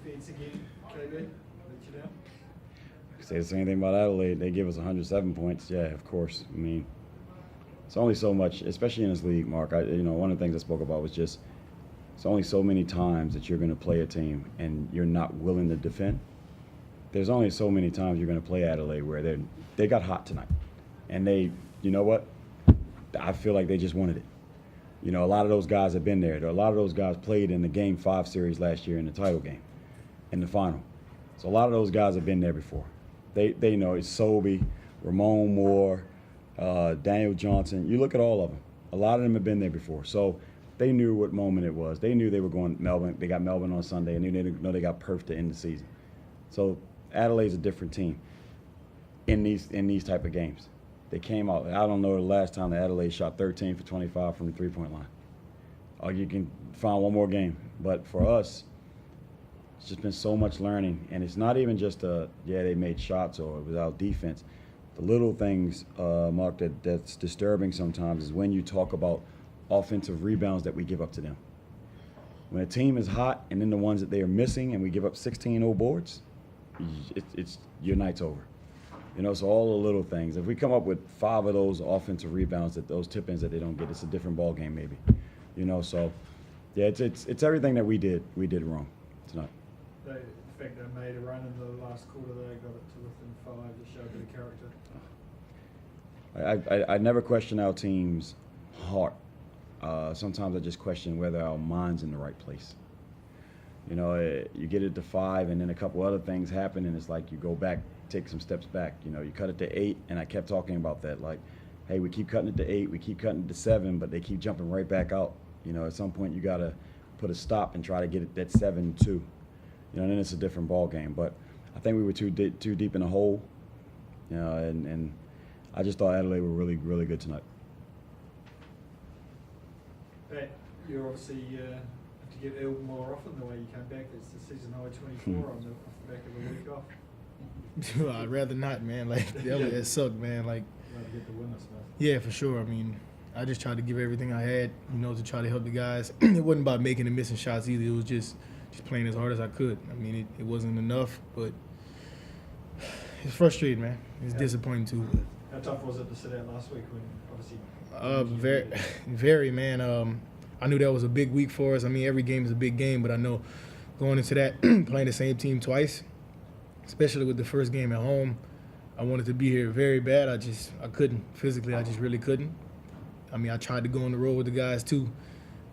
defense again, KB? Let you down? Say the same thing about Adelaide. They give us 107 points. Yeah, of course. I mean, it's only so much, especially in this league, Mark. One of the things I spoke about was just it's only so many times that you're going to play a team and you're not willing to defend. There's only so many times you're going to play Adelaide where they got hot tonight, and you know what? I feel like they just wanted it. A lot of those guys have been there. A lot of those guys played in the Game 5 series last year in the title game, in the final. So a lot of those guys have been there before. They know it's Sobey, Ramon Moore, Daniel Johnson. You look at all of them. A lot of them have been there before. So they knew what moment it was. They knew they were going to Melbourne. They got Melbourne on Sunday, and they got Perth to end the season. So Adelaide's a different team in these type of games. They came out. I don't know the last time that Adelaide shot 13 for 25 from the three-point line. Or you can find one more game. But for us, it's just been so much learning. And it's not even just they made shots or it was our defense. The little things, Mark, that's disturbing sometimes is when you talk about offensive rebounds that we give up to them. When a team is hot and then the ones that they are missing and we give up 16 boards, it's your night's over. So all the little things. If we come up with 5 of those offensive rebounds, those tip-ins that they don't get, it's a different ball game maybe. So yeah, it's everything that we did wrong tonight. The fact they made a run in the last quarter, they got it to within 5 to show a bit of character. I never question our team's heart. Sometimes I just question whether our mind's in the right place. You get it to 5, and then a couple other things happen, and it's like you go back, take some steps back. You cut it to 8, and I kept talking about that. Like, hey, we keep cutting it to 8, we keep cutting it to 7, but they keep jumping right back out. At some point you got to put a stop and try to get it that 7-2. And then it's a different ball game. But I think we were too deep in the hole. And I just thought Adelaide were really, really good tonight. Pat, you obviously have to get ill more often the way you came back. It's the season high 24 off the back of a week off. I'd rather not, man. It sucked, man. Rather get the win, I suppose. Yeah, for sure. I mean, I just tried to give everything I had, to try to help the guys. It wasn't about making and missing shots either. It was just playing as hard as I could. I mean, it wasn't enough, but it's frustrating, man. It's disappointing too. How tough was it to sit out last week when obviously? Very, man. I knew that was a big week for us. I mean, every game is a big game, but I know going into that, playing the same team twice, especially with the first game at home, I wanted to be here very bad. I couldn't. Physically, I just really couldn't. I mean, I tried to go on the road with the guys too,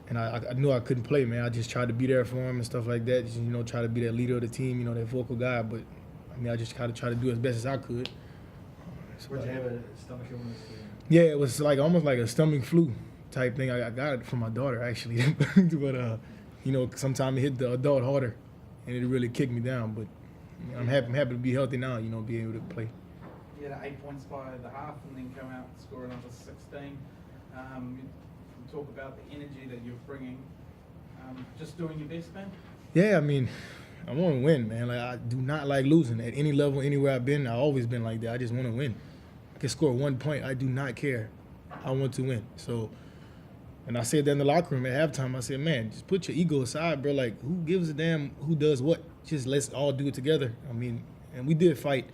and I knew I couldn't play, man. I just tried to be there for them and stuff like that. Just, try to be that leader of the team, that vocal guy. But, I mean, I just kind of tried to do as best as I could. Would you have a stomach illness? Yeah, it was almost like a stomach flu type thing. I got it from my daughter, actually. But, sometimes it hit the adult harder, and it really kicked me down. But I'm happy to be healthy now, be able to play. You had 8 points by the half and then come out and score another 16. You talk about the energy that you're bringing. Just doing your best, man? Yeah, I mean, I want to win, man. I do not like losing at any level, anywhere I've been. I've always been like that. I just want to win. I can score 1 point. I do not care. I want to win. So, and I said that in the locker room at halftime. I said, man, just put your ego aside, bro. Like, who gives a damn who does what? Just let's all do it together. I mean, and we did fight.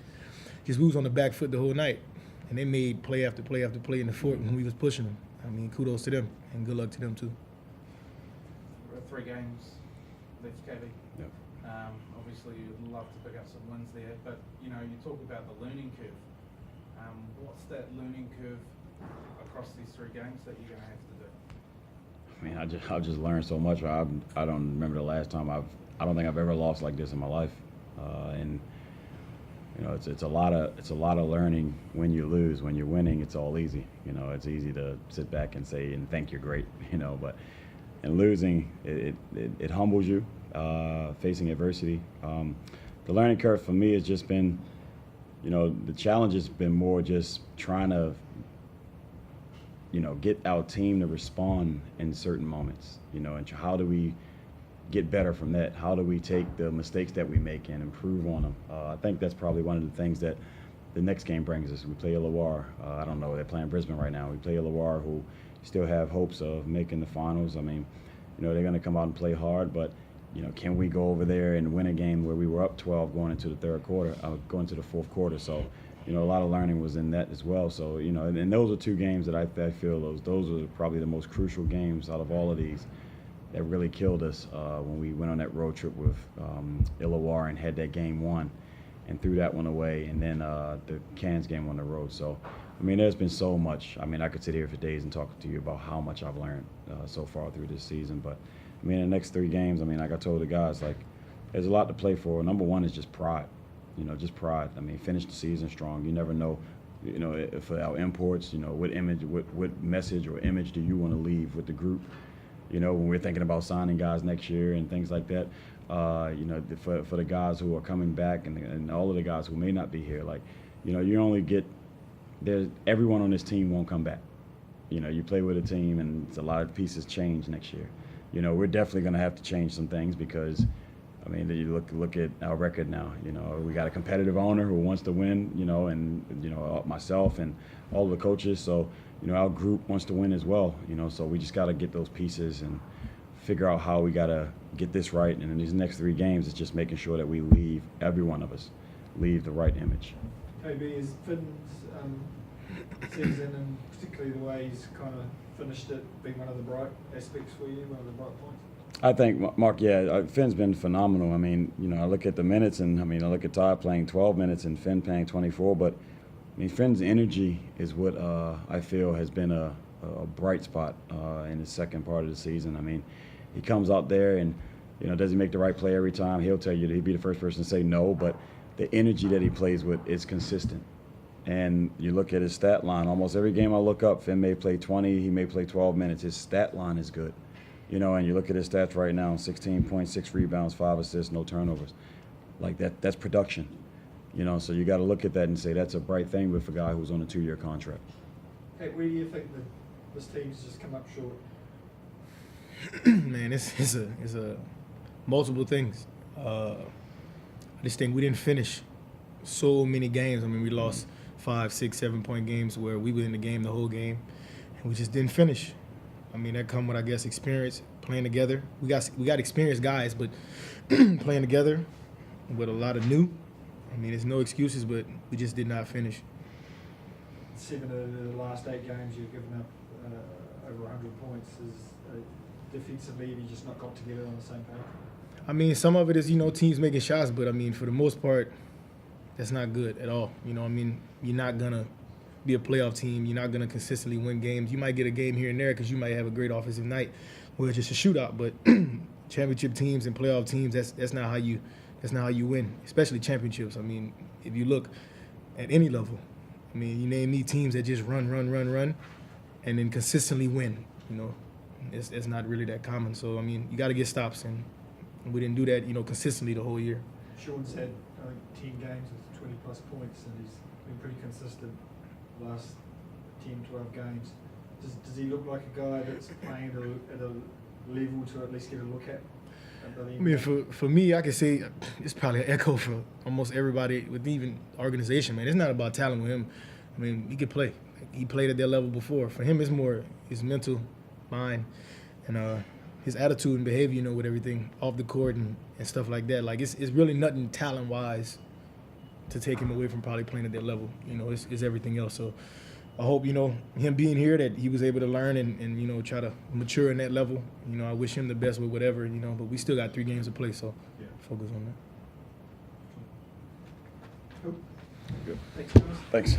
Just we was on the back foot the whole night. And they made play after play after play in the fourth when we was pushing them. I mean, kudos to them, and good luck to them, too. 3 games left, KB. Yeah. Obviously, you'd love to pick up some wins there, but, you talk about the learning curve. What's that learning curve across these 3 games that you're going to have to do? I mean, I've just learned so much. I don't remember the last time I don't think I've ever lost like this in my life. And it's a lot of learning when you lose. When you're winning, it's all easy. It's easy to sit back and say and think you're great. But in losing, it humbles you. Facing adversity, the learning curve for me has just been, the challenge has been more just trying to, get our team to respond in certain moments. And how do we get better from that? How do we take the mistakes that we make and improve on them? I think that's probably one of the things that the next game brings us. We play Illawarra. I don't know, they're playing Brisbane right now. We play Illawarra, who still have hopes of making the finals. I mean, they're going to come out and play hard, but You know, can we go over there and win a game where we were up 12 going into the going to the fourth quarter? So, you know, a lot of learning was in that as well. So, you know, and those are two games that I feel those are probably the most crucial games out of all of these that really killed us when we went on that road trip with Illawarra and had that game won and threw that one away, and then the Cairns game on the road. So, I mean, there's been so much. I mean, I could sit here for days and talk to you about how much I've learned so far through this season. But, I mean, the next 3 games, I mean, like I told the guys, like, there's a lot to play for. Number one is just pride. You know, just pride. I mean, finish the season strong. You never know, you know, for our imports, you know, what message or image do you want to leave with the group? You know, when we're thinking about signing guys next year and things like that, you know, for the guys who are coming back and all of the guys who may not be here, like, you know, you only get everyone on this team won't come back. You know, you play with a team and it's a lot of pieces change next year. You know, we're definitely going to have to change some things because, I mean, you look at our record now. You know, we got a competitive owner who wants to win. You know, and you know myself and all the coaches. So, you know, our group wants to win as well. You know, so we just got to get those pieces and figure out how we got to get this right. And in these next 3 games, it's just making sure that we leave, every one of us, leave the right image. KB, is Finn's season, and particularly the way he's kind of finished it, being one of the bright aspects for you, one of the bright points? I think, Mark, yeah, Finn's been phenomenal. I mean, you know, I look at the minutes, and I mean, I look at Todd playing 12 minutes and Finn playing 24, but I mean, Finn's energy is what I feel has been a bright spot in the second part of the season. I mean, he comes out there and, you know, does he make the right play every time? He'll tell you that he'd be the first person to say no, but the energy that he plays with is consistent. And you look at his stat line, almost every game I look up, Finn may play 20, he may play 12 minutes. His stat line is good. You know, and you look at his stats right now, 16 points, 6 rebounds, 5 assists, no turnovers. Like that's production. You know, so you got to look at that and say that's a bright thing with a guy who's on a 2-year contract. Hey, where do you think that this team's just come up short? Man, it's a multiple things. I just think we didn't finish so many games. I mean, we lost 5, 6, 7 point games where we were in the game the whole game, and we just didn't finish. I mean, that come with, I guess, experience, playing together. We got experienced guys, but playing together with a lot of new. I mean, there's no excuses, but we just did not finish. 7 of the last 8 games, you've given up over 100 points. Is defensively, you just not got together on the same page? I mean, some of it is, you know, teams making shots, but I mean, for the most part, that's not good at all. You know, I mean, you're not gonna be a playoff team. You're not gonna consistently win games. You might get a game here and there because you might have a great offensive night where it's just a shootout. But championship teams and playoff teams, that's not how you win, especially championships. I mean, if you look at any level, I mean, you name me teams that just run, and then consistently win. You know, it's not really that common. So I mean, you got to get stops, and we didn't do that, you know, consistently the whole year. Sean's had, I think, 10 games with 20+ points, and he's been pretty consistent the last 10, 12 games. Does he look like a guy that's playing at a level to at least get a look at? I mean, for me, I can say it's probably an echo for almost everybody with even organization, man. It's not about talent with him. I mean, he could play. He played at that level before. For him, it's more his mental mind and his attitude and behavior, you know, with everything off the court and stuff like that. Like, it's really nothing talent-wise to take him away from probably playing at that level. You know, it's everything else. So I hope, you know, him being here, that he was able to learn and you know, try to mature in that level. You know, I wish him the best with whatever, you know, but we still got 3 games to play, so yeah, focus on that. Cool. Good. Thanks, guys. Thanks.